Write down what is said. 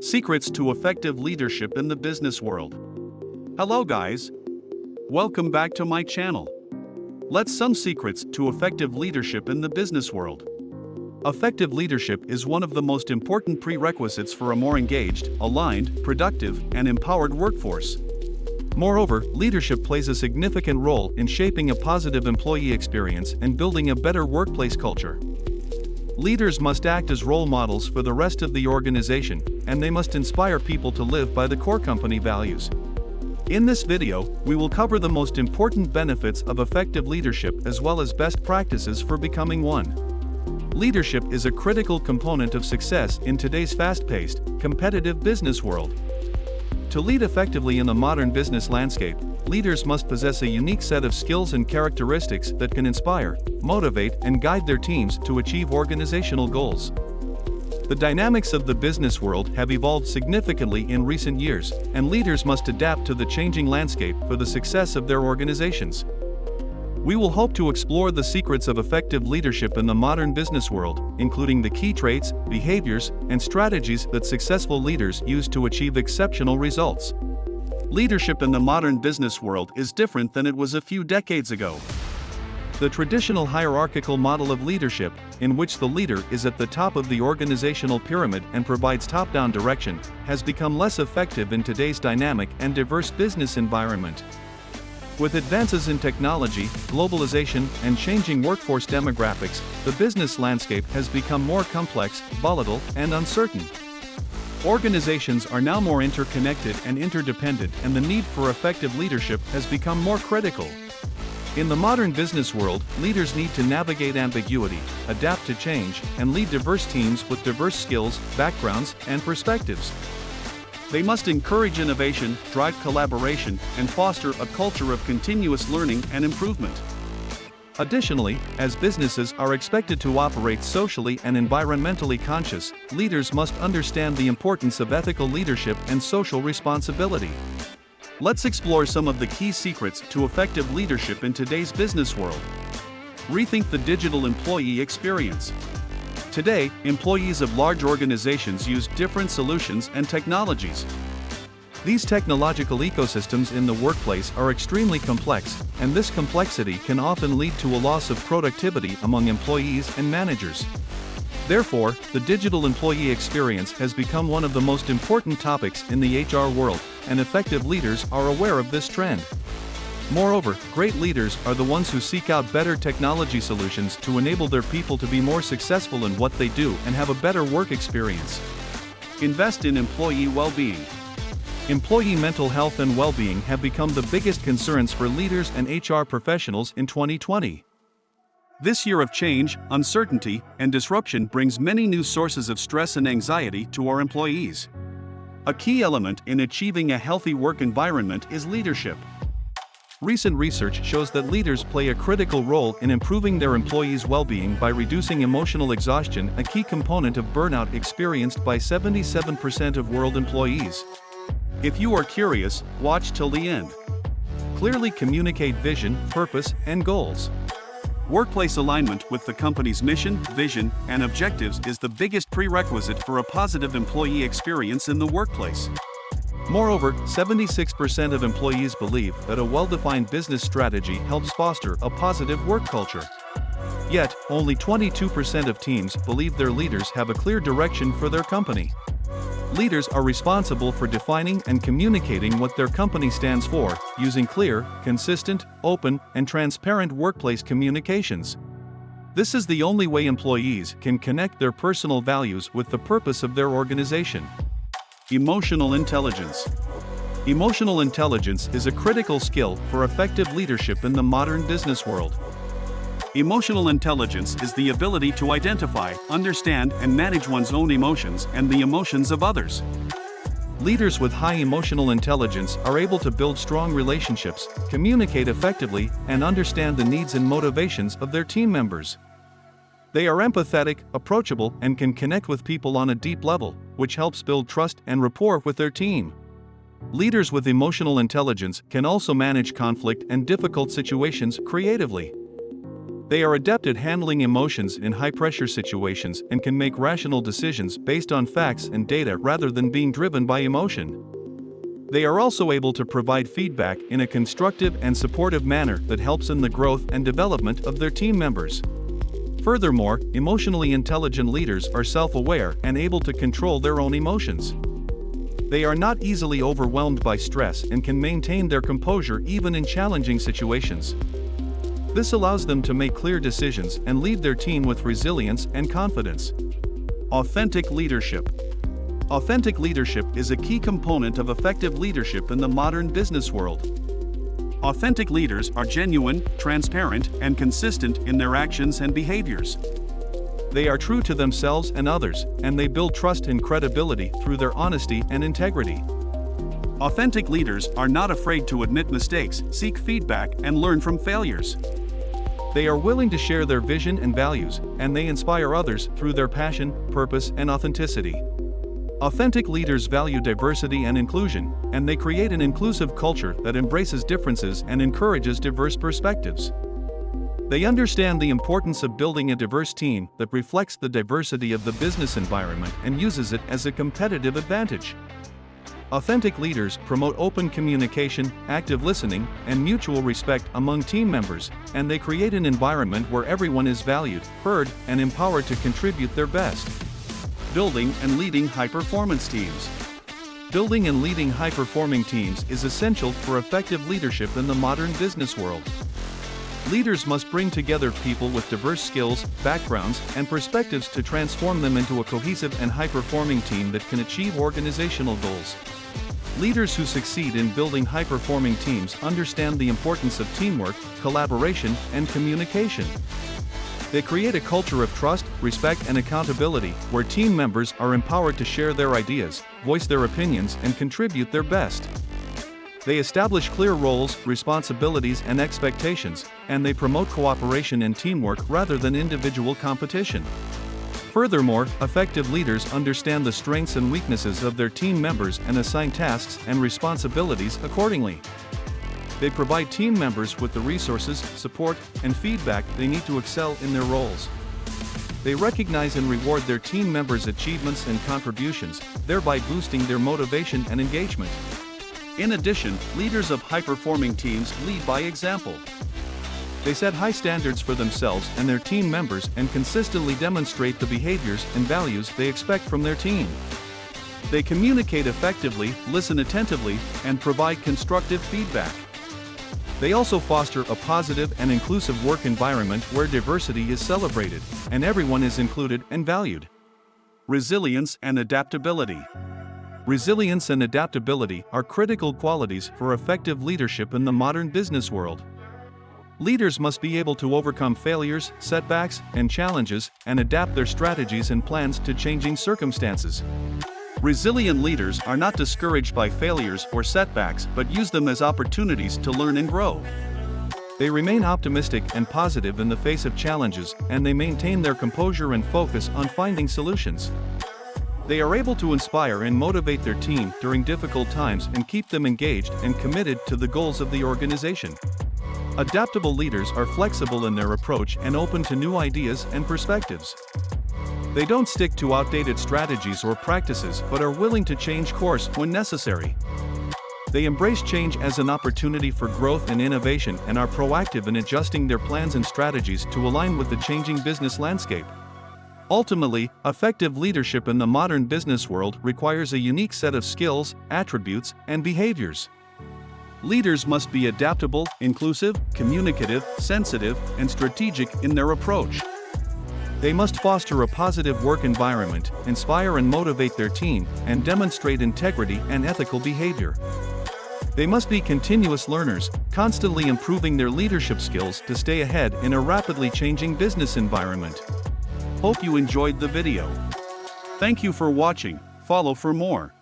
Secrets to effective leadership in the business world. Hello guys. Welcome back to my channel. Let's some secrets to effective leadership in the business world. Effective leadership is one of the most important prerequisites for a more engaged, aligned, productive, and empowered workforce. Moreover, leadership plays a significant role in shaping a positive employee experience and building a better workplace culture. Leaders must act as role models for the rest of the organization, and they must inspire people to live by the core company values. In this video, we will cover the most important benefits of effective leadership as well as best practices for becoming one. Leadership is a critical component of success in today's fast-paced, competitive business world. To lead effectively in the modern business landscape, leaders must possess a unique set of skills and characteristics that can inspire, motivate, and guide their teams to achieve organizational goals. The dynamics of the business world have evolved significantly in recent years, and leaders must adapt to the changing landscape for the success of their organizations. We will hope to explore the secrets of effective leadership in the modern business world, including the key traits, behaviors, and strategies that successful leaders use to achieve exceptional results. Leadership in the modern business world is different than it was a few decades ago. The traditional hierarchical model of leadership, in which the leader is at the top of the organizational pyramid and provides top-down direction, has become less effective in today's dynamic and diverse business environment. With advances in technology, globalization, and changing workforce demographics, the business landscape has become more complex, volatile, and uncertain. Organizations are now more interconnected and interdependent, and the need for effective leadership has become more critical. In the modern business world, leaders need to navigate ambiguity, adapt to change, and lead diverse teams with diverse skills, backgrounds, and perspectives. They must encourage innovation, drive collaboration, and foster a culture of continuous learning and improvement. Additionally, as businesses are expected to operate socially and environmentally conscious, leaders must understand the importance of ethical leadership and social responsibility. Let's explore some of the key secrets to effective leadership in today's business world. Rethink the digital employee experience. Today, employees of large organizations use different solutions and technologies. These technological ecosystems in the workplace are extremely complex, and this complexity can often lead to a loss of productivity among employees and managers. Therefore, the digital employee experience has become one of the most important topics in the HR world, and effective leaders are aware of this trend. Moreover, great leaders are the ones who seek out better technology solutions to enable their people to be more successful in what they do and have a better work experience. Invest in employee well-being. Employee mental health and well-being have become the biggest concerns for leaders and HR professionals in 2020. This year of change, uncertainty, and disruption brings many new sources of stress and anxiety to our employees. A key element in achieving a healthy work environment is leadership. Recent research shows that leaders play a critical role in improving their employees' well-being by reducing emotional exhaustion, a key component of burnout experienced by 77% of world employees. If you are curious, watch till the end. Clearly communicate vision, purpose, and goals. Workplace alignment with the company's mission, vision, and objectives is the biggest prerequisite for a positive employee experience in the workplace. Moreover, 76% of employees believe that a well-defined business strategy helps foster a positive work culture. Yet, only 22% of teams believe their leaders have a clear direction for their company. Leaders are responsible for defining and communicating what their company stands for, using clear, consistent, open, and transparent workplace communications. This is the only way employees can connect their personal values with the purpose of their organization. Emotional intelligence. Emotional intelligence is a critical skill for effective leadership in the modern business world. Emotional intelligence is the ability to identify, understand, and manage one's own emotions and the emotions of others. Leaders with high emotional intelligence are able to build strong relationships, communicate effectively, and understand the needs and motivations of their team members. They are empathetic, approachable, and can connect with people on a deep level, which helps build trust and rapport with their team. Leaders with emotional intelligence can also manage conflict and difficult situations creatively. They are adept at handling emotions in high-pressure situations and can make rational decisions based on facts and data rather than being driven by emotion. They are also able to provide feedback in a constructive and supportive manner that helps in the growth and development of their team members. Furthermore, emotionally intelligent leaders are self-aware and able to control their own emotions. They are not easily overwhelmed by stress and can maintain their composure even in challenging situations. This allows them to make clear decisions and lead their team with resilience and confidence. Authentic leadership. Authentic leadership is a key component of effective leadership in the modern business world. Authentic leaders are genuine, transparent, and consistent in their actions and behaviors. They are true to themselves and others, and they build trust and credibility through their honesty and integrity. Authentic leaders are not afraid to admit mistakes, seek feedback, and learn from failures. They are willing to share their vision and values, and they inspire others through their passion, purpose, and authenticity. Authentic leaders value diversity and inclusion, and they create an inclusive culture that embraces differences and encourages diverse perspectives. They understand the importance of building a diverse team that reflects the diversity of the business environment and uses it as a competitive advantage. Authentic leaders promote open communication, active listening, and mutual respect among team members, and they create an environment where everyone is valued, heard, and empowered to contribute their best. Building and leading high-performance teams. Building and leading high-performing teams is essential for effective leadership in the modern business world. Leaders must bring together people with diverse skills, backgrounds, and perspectives to transform them into a cohesive and high-performing team that can achieve organizational goals. Leaders who succeed in building high-performing teams understand the importance of teamwork, collaboration, and communication. They create a culture of trust, respect, and accountability, where team members are empowered to share their ideas, voice their opinions, and contribute their best. They establish clear roles, responsibilities, and expectations, and they promote cooperation and teamwork rather than individual competition. Furthermore, effective leaders understand the strengths and weaknesses of their team members and assign tasks and responsibilities accordingly. They provide team members with the resources, support, and feedback they need to excel in their roles. They recognize and reward their team members' achievements and contributions, thereby boosting their motivation and engagement. In addition, leaders of high-performing teams lead by example. They set high standards for themselves and their team members and consistently demonstrate the behaviors and values they expect from their team. They communicate effectively, listen attentively, and provide constructive feedback. They also foster a positive and inclusive work environment where diversity is celebrated, and everyone is included and valued. Resilience and adaptability. Resilience and adaptability are critical qualities for effective leadership in the modern business world. Leaders must be able to overcome failures, setbacks, and challenges, and adapt their strategies and plans to changing circumstances. Resilient leaders are not discouraged by failures or setbacks but use them as opportunities to learn and grow. They remain optimistic and positive in the face of challenges, and they maintain their composure and focus on finding solutions. They are able to inspire and motivate their team during difficult times and keep them engaged and committed to the goals of the organization. Adaptable leaders are flexible in their approach and open to new ideas and perspectives. They don't stick to outdated strategies or practices but are willing to change course when necessary. They embrace change as an opportunity for growth and innovation and are proactive in adjusting their plans and strategies to align with the changing business landscape. Ultimately, effective leadership in the modern business world requires a unique set of skills, attributes, and behaviors. Leaders must be adaptable, inclusive, communicative, sensitive, and strategic in their approach. They must foster a positive work environment, inspire and motivate their team, and demonstrate integrity and ethical behavior. They must be continuous learners, constantly improving their leadership skills to stay ahead in a rapidly changing business environment. Hope you enjoyed the video. Thank you for watching. Follow for more.